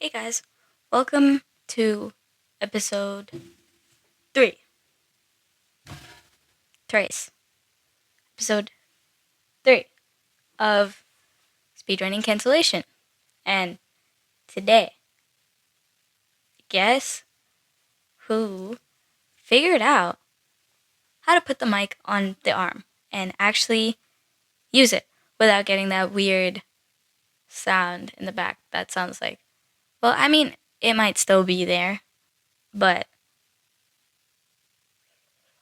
Hey guys, welcome to episode 3. Trace. Episode 3 of Speedrunning Cancellation. And today, guess who figured out how to put the mic on the arm and actually use it without getting that weird sound in the back that sounds like, well, I mean, it might still be there, but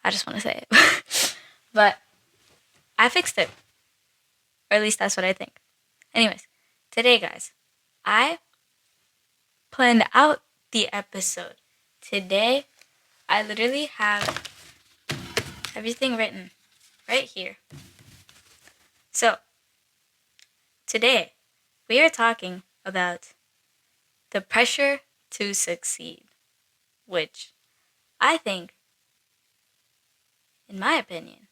I just want to say it. But I fixed it. Or at least that's what I think. Anyways, today, guys, I planned out the episode. Today, I literally have everything written right here. So, today, we are talking about the pressure to succeed, which I think, in my opinion,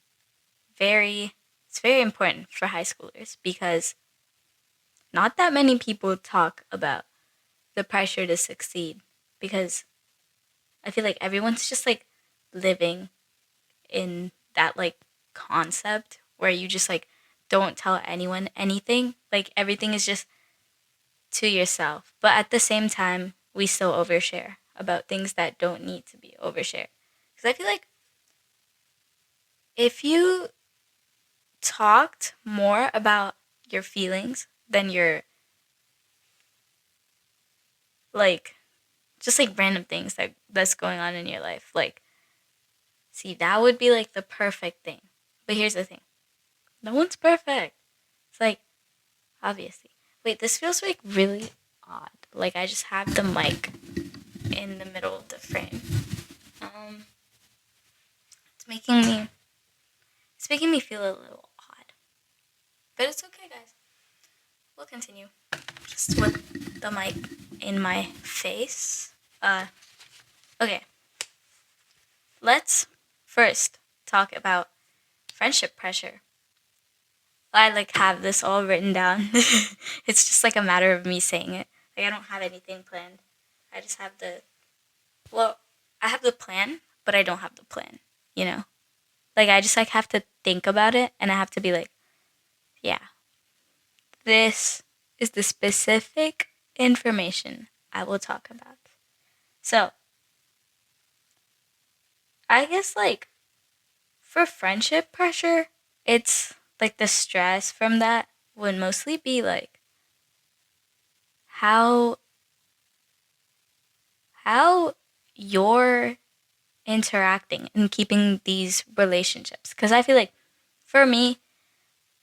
it's very important for high schoolers because not that many people talk about the pressure to succeed because I feel like everyone's just like living in that like concept where you just like don't tell anyone anything. Like everything is just to yourself. But at the same time, we still overshare about things that don't need to be overshared. Because I feel like if you talked more about your feelings than your like just like random things that's going on in your life, like see that would be like the perfect thing. But here's the thing. No one's perfect. It's like obviously. Wait, this feels like really odd. Like I just have the mic in the middle of the frame. It's making me feel a little odd. But it's okay, guys. We'll continue. Just with the mic in my face. Okay. Let's first talk about friendship pressure. I like have this all written down. It's just like a matter of me saying it. Like I don't have anything planned. I just have I have the plan, but I don't have the plan, you know? Like I just like have to think about it and I have to be like, yeah. This is the specific information I will talk about. So, I guess like for friendship pressure, it's like the stress from that would mostly be like how how you're interacting and keeping these relationships. Because I feel like for me,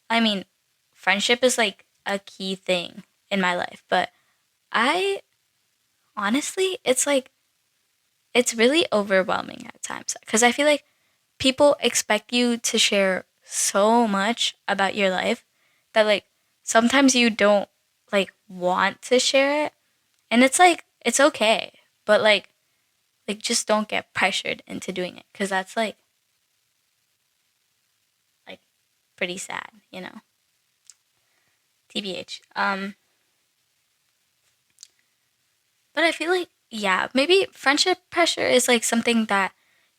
I mean, friendship is like a key thing in my life, but I honestly, it's really overwhelming at times because I feel like people expect you to share so much about your life that like sometimes you don't like want to share it, and it's like it's okay, but like just don't get pressured into doing it because that's like pretty sad, you know. TBH. But I feel like yeah, maybe friendship pressure is like something that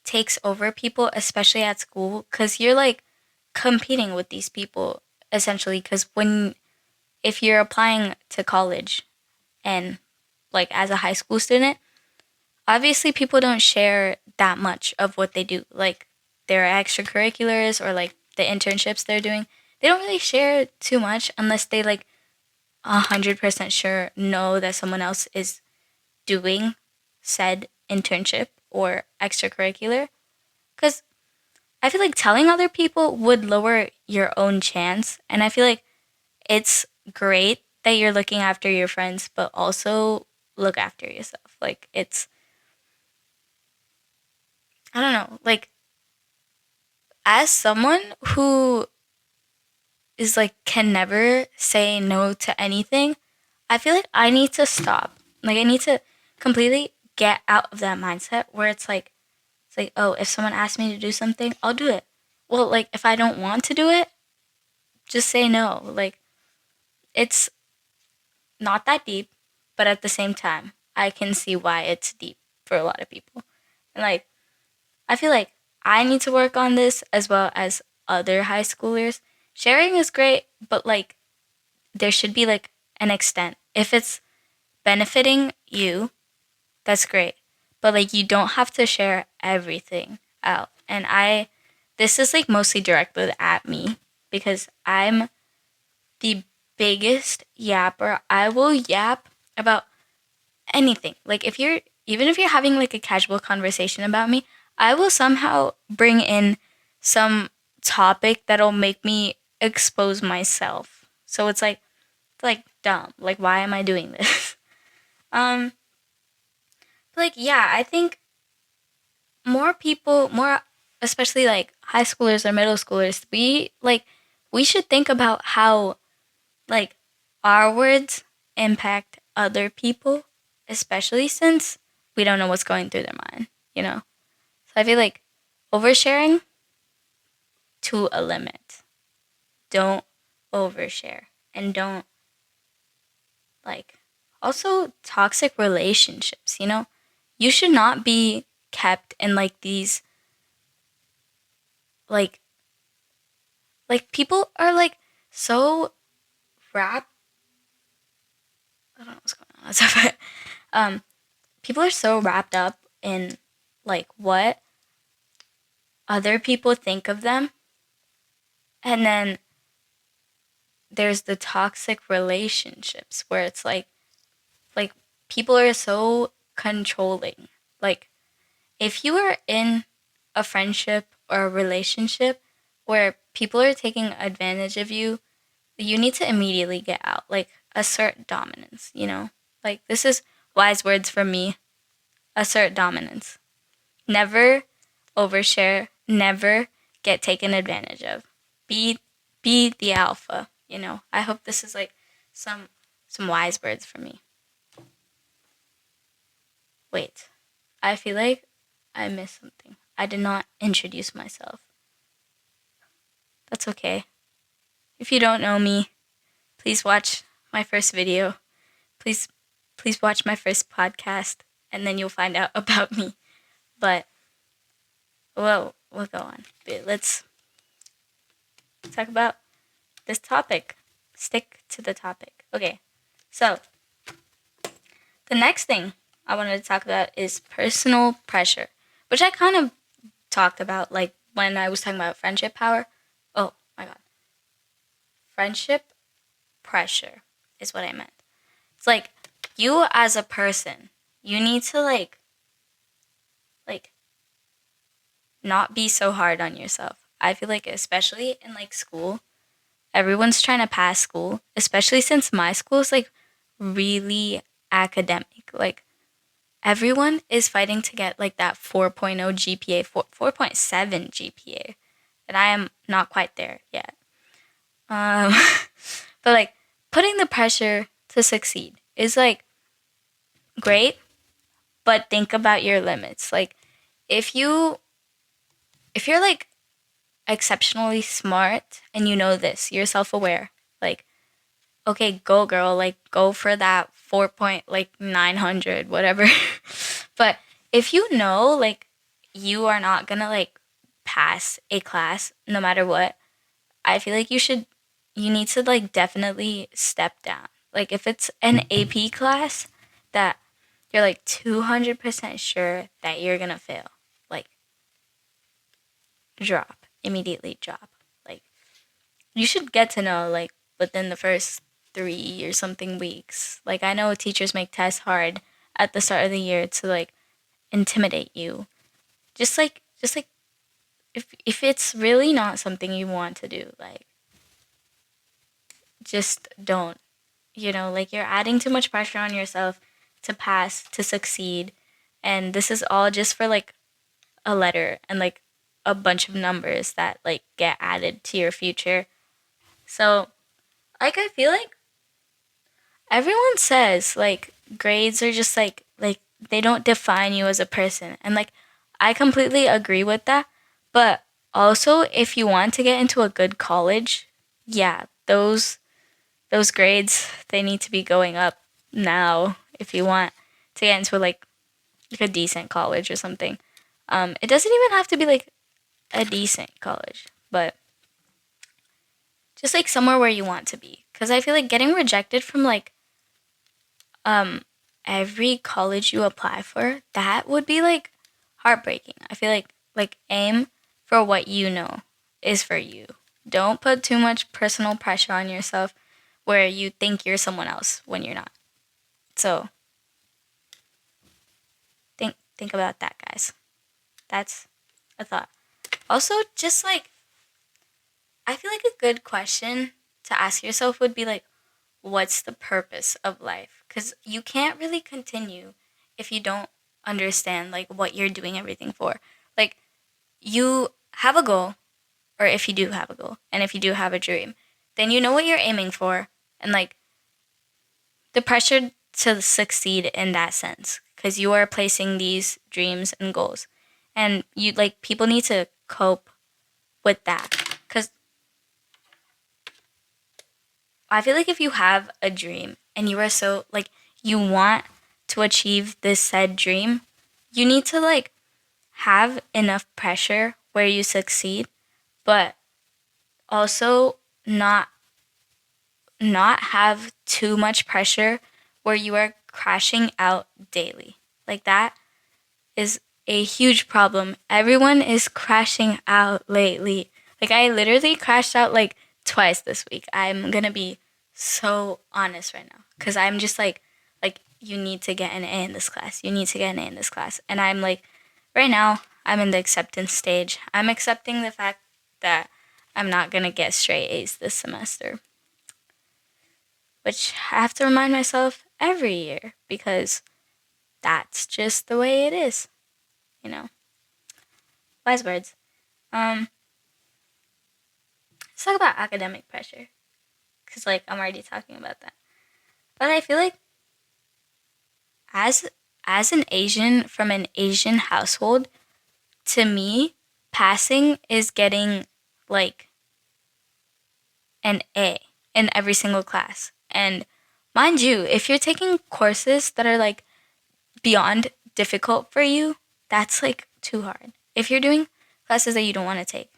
takes over people, especially at school, because you're like competing with these people essentially. Because if you're applying to college and like as a high school student, obviously people don't share that much of what they do, like their extracurriculars or like the internships they're doing. They don't really share too much unless they like 100% sure know that someone else is doing said internship or extracurricular. Because I feel like telling other people would lower your own chance. And I feel like it's great that you're looking after your friends, but also look after yourself. Like, I don't know, like, as someone who is like, can never say no to anything, I feel like I need to stop. Like, I need to completely get out of that mindset where it's like, oh, if someone asks me to do something, I'll do it. Well, like, if I don't want to do it, just say no. Like, it's not that deep. but at the same time, I can see why it's deep for a lot of people. And like, I feel like I need to work on this as well as other high schoolers. Sharing is great, but like, there should be like an extent. If it's benefiting you, that's great. But like, you don't have to share everything out. And this is like mostly directed at me because I'm the biggest yapper. I will yap about anything. Like even if you're having like a casual conversation about me, I will somehow bring in some topic that'll make me expose myself. So it's like dumb. Like why am I doing this? um like yeah, I think more people, more especially like high schoolers or middle schoolers, we should think about how like our words impact other people, especially since we don't know what's going through their mind, you know? So I feel like oversharing to a limit. Don't overshare. And don't like also toxic relationships, you know? You should not be kept in like these like people are like so wrapped. I don't know what's going on. People are so wrapped up in like what other people think of them, and then there's the toxic relationships where it's like people are so controlling. Like if you are in a friendship or a relationship where people are taking advantage of you, you need to immediately get out. Like assert dominance, you know? Like this is wise words from me. Assert dominance. Never overshare, never get taken advantage of. Be the alpha, you know. I hope this is like some wise words for me. Wait. I feel like I missed something. I did not introduce myself. That's okay. If you don't know me, please watch my first video. Please watch my first podcast and then you'll find out about me. But we'll go on. But let's talk about this topic. Stick to the topic. Okay. So, the next thing I wanted to talk about is personal pressure, which I kind of talked about like when I was talking about friendship power. Oh my god. Friendship pressure is what I meant. It's like you as a person, you need to like not be so hard on yourself. I feel like especially in like school, everyone's trying to pass school, especially since my school is like really academic. Like everyone is fighting to get like that 4.0 GPA, 4.7 GPA. And I am not quite there yet. But like putting the pressure to succeed is like great, but think about your limits. Like if you're like exceptionally smart and you know this, you're self-aware. Like okay, go girl, like go for that 4.900 whatever. But if you know like you are not going to like pass a class no matter what, I feel like you need to like definitely step down. Like if it's an AP class that you're like 200% sure that you're going to fail, like immediately drop. Like you should get to know like within the first 3 or something weeks. Like I know teachers make tests hard at the start of the year to like intimidate you. Just like if it's really not something you want to do, like just don't. You know, like you're adding too much pressure on yourself to pass, to succeed, and this is all just for like a letter and like a bunch of numbers that like get added to your future. So, like I feel like everyone says like grades are just like they don't define you as a person. And like I completely agree with that. But also if you want to get into a good college, yeah, those grades they need to be going up now if you want to get into like a decent college or something. It doesn't even have to be like a decent college, but just like somewhere where you want to be. Because I feel like getting rejected from like every college you apply for, that would be like heartbreaking. I feel like aim for what you know is for you. Don't put too much personal pressure on yourself where you think you're someone else when you're not. So think about that, guys. That's a thought. Also, just like I feel like a good question to ask yourself would be like, what's the purpose of life? Because you can't really continue if you don't understand like what you're doing everything for. Like you have a goal, or if you do have a goal, and if you do have a dream, then you know what you're aiming for, and like the pressure to succeed in that sense, because you are placing these dreams and goals, and you like people need to cope with that, because I feel like if you have a dream and you are so like you want to achieve this said dream, you need to like have enough pressure where you succeed, but also not have too much pressure where you are crashing out daily. Like that is a huge problem. Everyone is crashing out lately. Like I literally crashed out like twice this week. I'm going to be so honest right now cuz I'm just like you need to get an A in this class. You need to get an A in this class. And I'm like right now I'm in the acceptance stage. I'm accepting the fact that I'm not going to get straight A's this semester, which I have to remind myself every year because that's just the way it is, you know. Wise words. Let's talk about academic pressure, cause like I'm already talking about that. But I feel like as an Asian from an Asian household, to me, passing is getting like an A in every single class. And mind you, if you're taking courses that are like beyond difficult for you, that's like too hard. If you're doing classes that you don't want to take,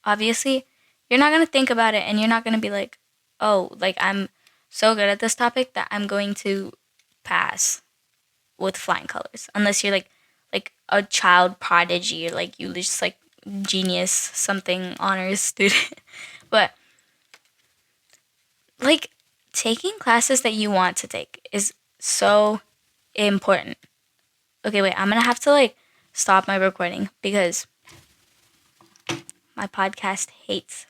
obviously, you're not going to think about it and you're not going to be like, oh, like I'm so good at this topic that I'm going to pass with flying colors. Unless you're like a child prodigy or like you just like genius something honors student. But like taking classes that you want to take is so important. Okay, wait, I'm gonna have to like stop my recording because my podcast hates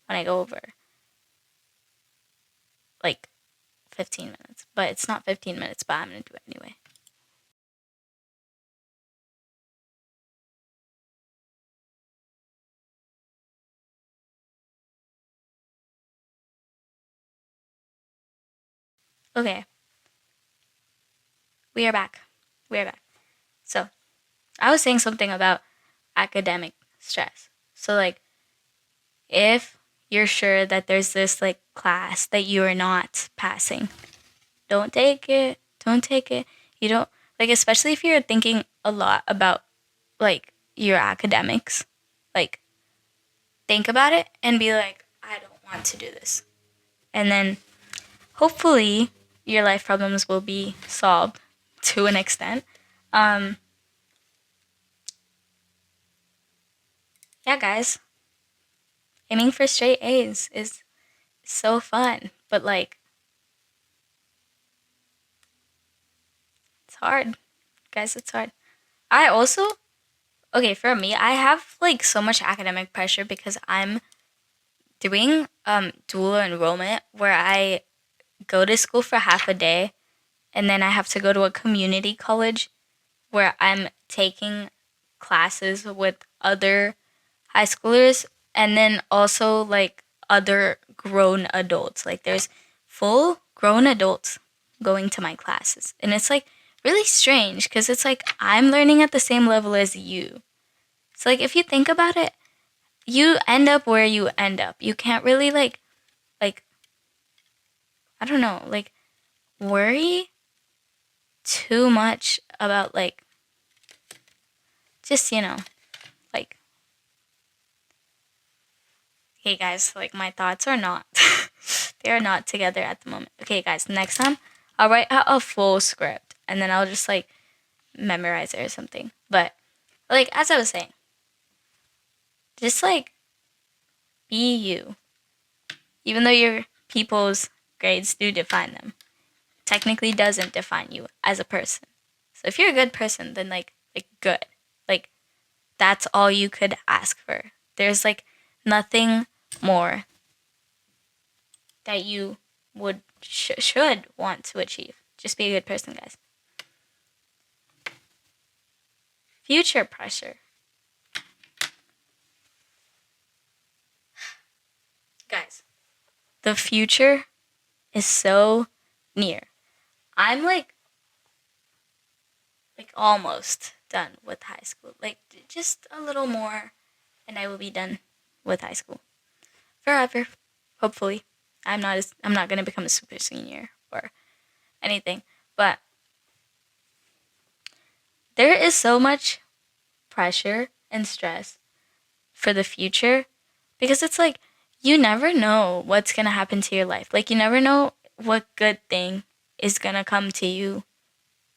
when I go over like 15 minutes. But it's not 15 minutes, but I'm gonna do it anyway. Okay, we are back. We are back. So, I was saying something about academic stress. So, like, if you're sure that there's this like class that you are not passing, don't take it. Don't take it. You don't like, especially if you're thinking a lot about like your academics, like think about it and be like, I don't want to do this. And then hopefully your life problems will be solved to an extent. Um, yeah, guys, aiming for straight A's is so fun, but like it's hard, guys. It's hard. I also okay for me. I have like so much academic pressure because I'm doing dual enrollment where I go to school for half a day and then I have to go to a community college where I'm taking classes with other high schoolers and then also like other grown adults. Like there's full grown adults going to my classes. And it's like really strange because it's like I'm learning at the same level as you. So like if you think about it, you end up where you end up. You can't really like I don't know, like worry too much about like just like hey guys, like my thoughts are not they are not together at the moment. Okay guys, next time I'll write out a full script and then I'll just like memorize it or something. But like as I was saying, just like be you. Even though your people's grades do define them, technically doesn't define you as a person. So if you're a good person, then like good. Like that's all you could ask for. There's like nothing more that you would should want to achieve. Just be a good person, guys. Future pressure. Guys, the future is so near. I'm like almost done with high school. Like just a little more and I will be done with high school. Forever, hopefully. I'm not going to become a super senior or anything, but there is so much pressure and stress for the future because it's like you never know what's going to happen to your life. Like you never know what good thing is going to come to you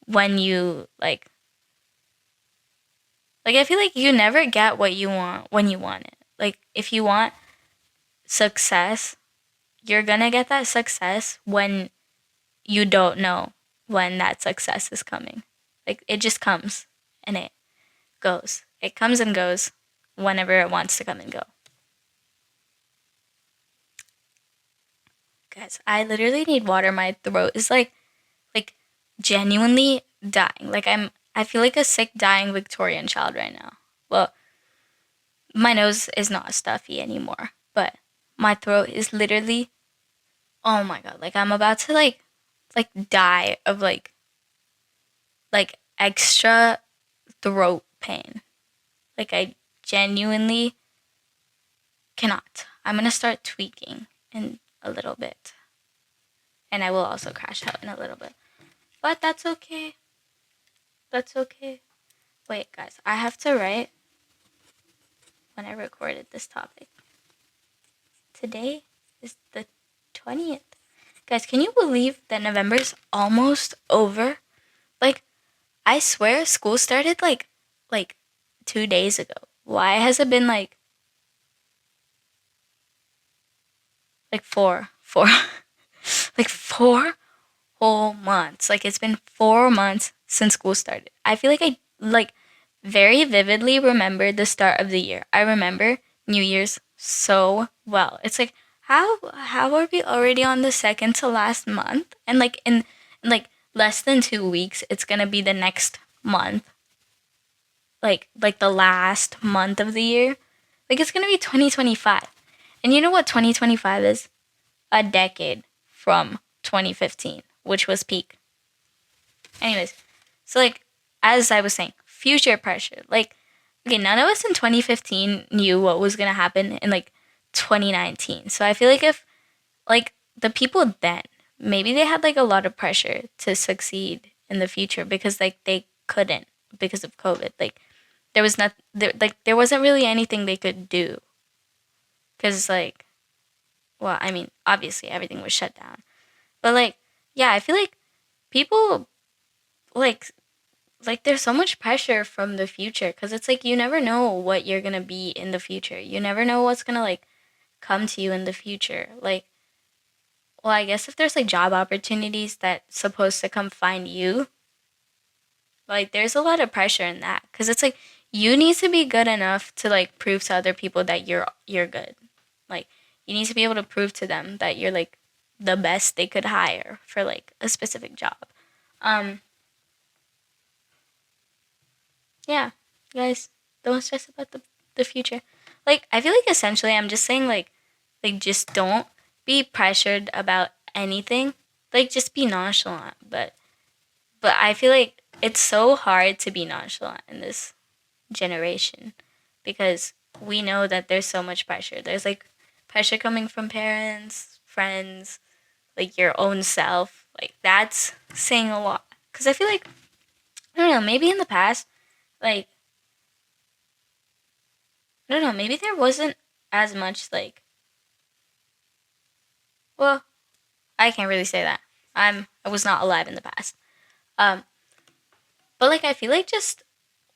when you like I feel like you never get what you want when you want it. Like if you want success, you're going to get that success when you don't know when that success is coming. Like it just comes and it goes. It comes and goes whenever it wants to come and go. Guys, I literally need water. My throat is like genuinely dying. Like I feel like a sick dying Victorian child right now. Well, my nose is not stuffy anymore, but my throat is literally oh my god, like I'm about to like die of like extra throat pain. Like I genuinely cannot. I'm gonna start tweaking in a little bit. And I will also crash out in a little bit. But that's okay. That's okay. Wait, guys, I have to write when I recorded this topic. Today is the 20th. Guys, can you believe that November's almost over? Like, I swear school started like 2 days ago. Why has it been like four like 4 whole months? Like it's been 4 months since school started. I feel like I very vividly remember the start of the year. I remember New Year's so well. It's like how are we already on the second to last month? And like in less than 2 weeks, it's gonna be the next month. Like the last month of the year. Like it's gonna be 2025. And you know what 2025 is? A decade from 2015, which was peak. Anyways, so like as I was saying, future pressure. Like, okay, none of us in 2015 knew what was gonna happen in like 2019. So I feel like if like the people then maybe they had like a lot of pressure to succeed in the future because like they couldn't because of COVID. Like there was not there wasn't really anything they could do because like well, I mean, obviously everything was shut down. But like, yeah, I feel like people like there's so much pressure from the future cuz it's like you never know what you're going to be in the future. You never know what's going to like come to you in the future. Like well, I guess if there's like job opportunities that's supposed to come find you, like there's a lot of pressure in that cuz it's like you need to be good enough to like prove to other people that you're good. Like you need to be able to prove to them that you're like the best they could hire for like a specific job. Yeah, guys, don't stress about the future. Like I feel like essentially I'm just saying like just don't be pressured about anything. Like just be nonchalant. But I feel like it's so hard to be nonchalant in this generation because we know that there's so much pressure. There's like pressure coming from parents, friends, like your own self. Like that's saying a lot. Because I feel like, I don't know, maybe in the past, like, I don't know, maybe there wasn't as much, like, well, I can't really say that. I was not alive in the past. Um, but like, I feel like just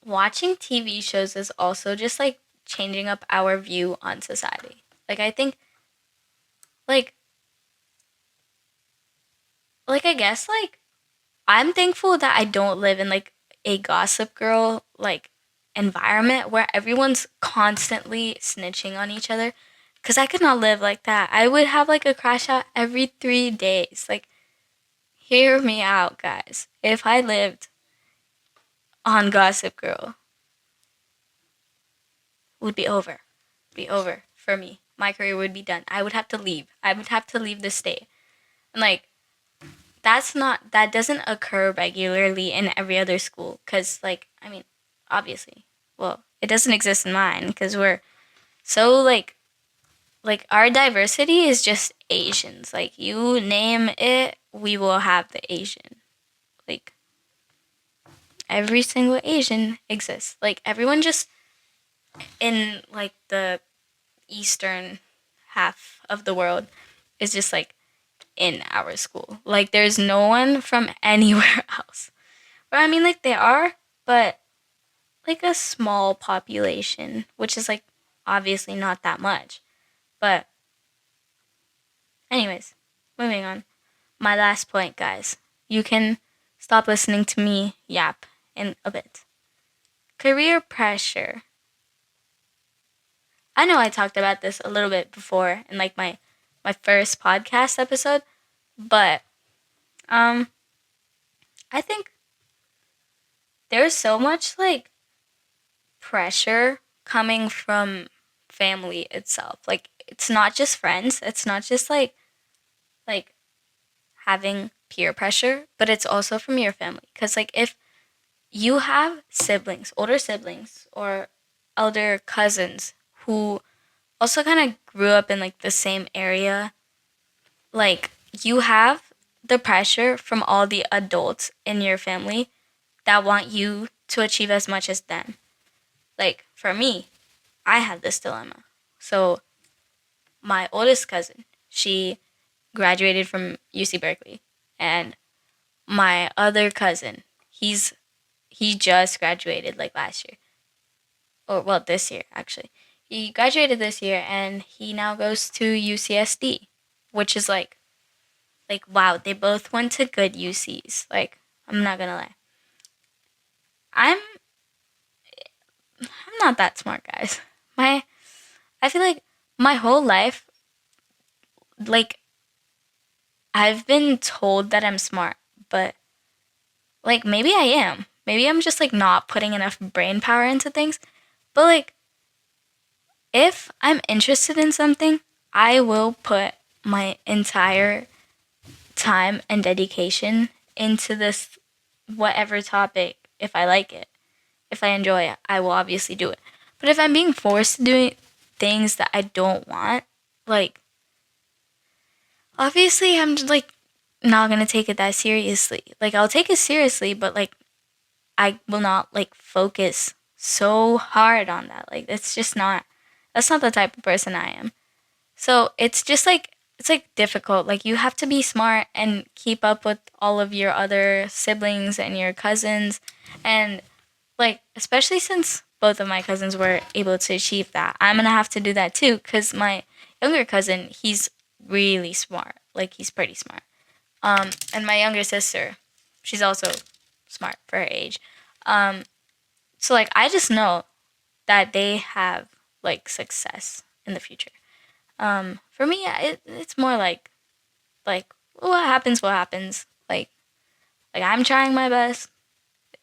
watching TV shows is also just like changing up our view on society. Like, I think, like, I guess, like, I'm thankful that I don't live in like a gossip girl like environment where everyone's constantly snitching on each other. Cause I could not live like that. I would have like a crash out every 3 days. Like, hear me out, guys. If I lived on Gossip Girl, it would be over. Be over for me. My career would be done. I would have to leave. I would have to leave the state. And like, that doesn't occur regularly in every other school. Cause like, I mean, obviously, well, it doesn't exist in mine because we're so like our diversity is just Asians. Like, you name it, we will have the Asian. Like, every single Asian exists. Like, everyone just in like the eastern half of the world is just like in our school. Like, there's no one from anywhere else. Or I mean, like, they are, but like a small population, which is like obviously not that much. But anyways, moving on. My last point, guys. You can stop listening to me yap in a bit. Career pressure. I know I talked about this a little bit before in like my first podcast episode, but I think there's so much like pressure coming from family itself. Like, it's not just friends, it's not just like having peer pressure, but it's also from your family. Cuz like, if you have siblings, older siblings or elder cousins who also kind of grew up in like the same area, like, you have the pressure from all the adults in your family that want you to achieve as much as them. Like, for me, I had this dilemma. So, my oldest cousin, she graduated from UC Berkeley, and my other cousin, he just graduated like last year. Or well, this year actually. He graduated this year and he now goes to UCSD, which is like wow, they both went to good UCs. Like, I'm not going to lie. I'm I'm not that smart, guys. I feel like my whole life, like, I've been told that I'm smart, but like, maybe I am. Maybe I'm just like not putting enough brain power into things. But like, if I'm interested in something, I will put my entire time and dedication into this whatever topic if I like it. If I enjoy it, I will obviously do it. But if I'm being forced to do things that I don't want, like, obviously I'm just like not gonna take it that seriously. Like, I'll take it seriously, but like, I will not like focus so hard on that. Like, that's not the type of person I am. So it's just like, it's like difficult. Like, you have to be smart and keep up with all of your other siblings and your cousins. And like, especially since both of my cousins were able to achieve that, I'm gonna have to do that too. Cause my younger cousin, he's really smart. Like, he's pretty smart. And my younger sister, she's also smart for her age. So like, I just know that they have like success in the future. For me, it's more like what happens, what happens. Like I'm trying my best.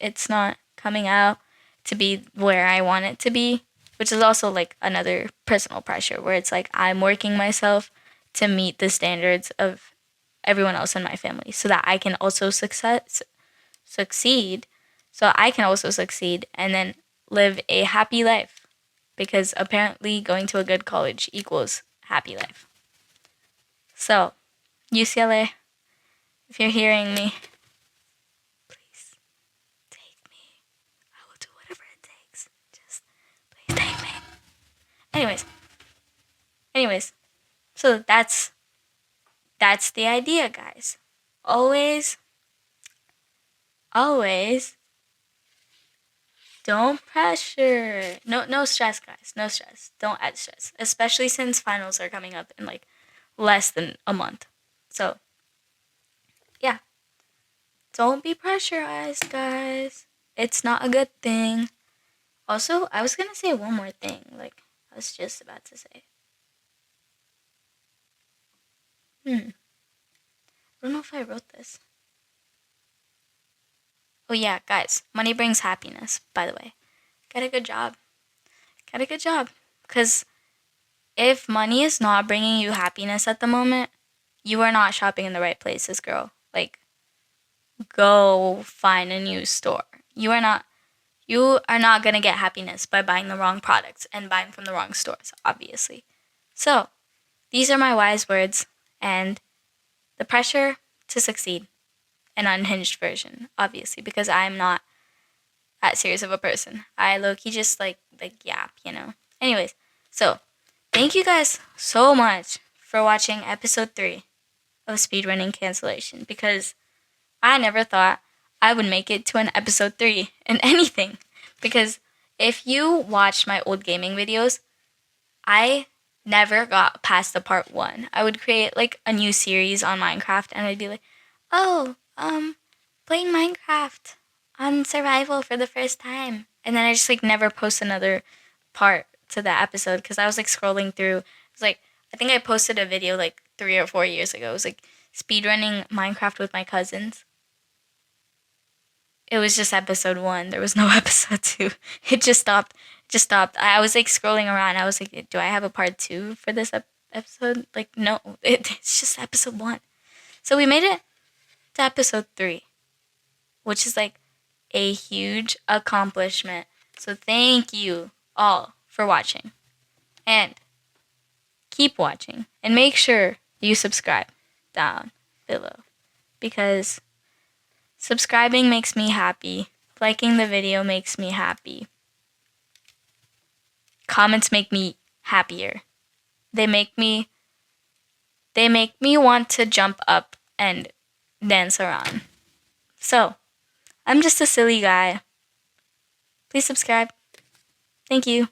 It's not coming out to be where I want it to be, which is also like another personal pressure where it's like I'm working myself to meet the standards of everyone else in my family so that I can also succeed, so I can also succeed and then live a happy life, because apparently going to a good college equals happy life. So, UCLA, if you're hearing me, Anyways, so that's the idea, guys. Always don't pressure. No stress, guys. No stress. Don't add stress, especially since finals are coming up in like less than a month. So, yeah. Don't be pressurized, guys. It's not a good thing. Also, I was going to say one more thing. Like I was just about to say. I don't know if I wrote this. Oh yeah, guys, money brings happiness, by the way. Get a good job. Because if money is not bringing you happiness at the moment, you are not shopping in the right places, girl. Like, go find a new store. You are not going to get happiness by buying the wrong products and buying from the wrong stores, obviously. So, these are my wise words and the pressure to succeed, an unhinged version, obviously, because I'm not that serious of a person. I low-key just like yap, Anyways, so thank you guys so much for watching episode 3 of Speedrunning Cancellation, because I never thought I would make it to an episode 3 in anything. Because if you watched my old gaming videos, I never got past the part 1. I would create like a new series on Minecraft and I'd be like, oh, playing Minecraft on survival for the first time. And then I just like never post another part to that episode because I was like scrolling through. It was like, I think I posted a video like 3 or 4 years ago. It was like speedrunning Minecraft with my cousins. It was just episode 1. There was no episode 2. It just stopped. I was like scrolling around. I was like, do I have a part 2 for this episode? Like, no, it's just episode 1. So we made it to episode 3, which is like a huge accomplishment. So thank you all for watching. And keep watching. And make sure you subscribe down below. Because subscribing makes me happy. Liking the video makes me happy. Comments make me happier. They make me want to jump up and dance around. So, I'm just a silly guy. Please subscribe. Thank you.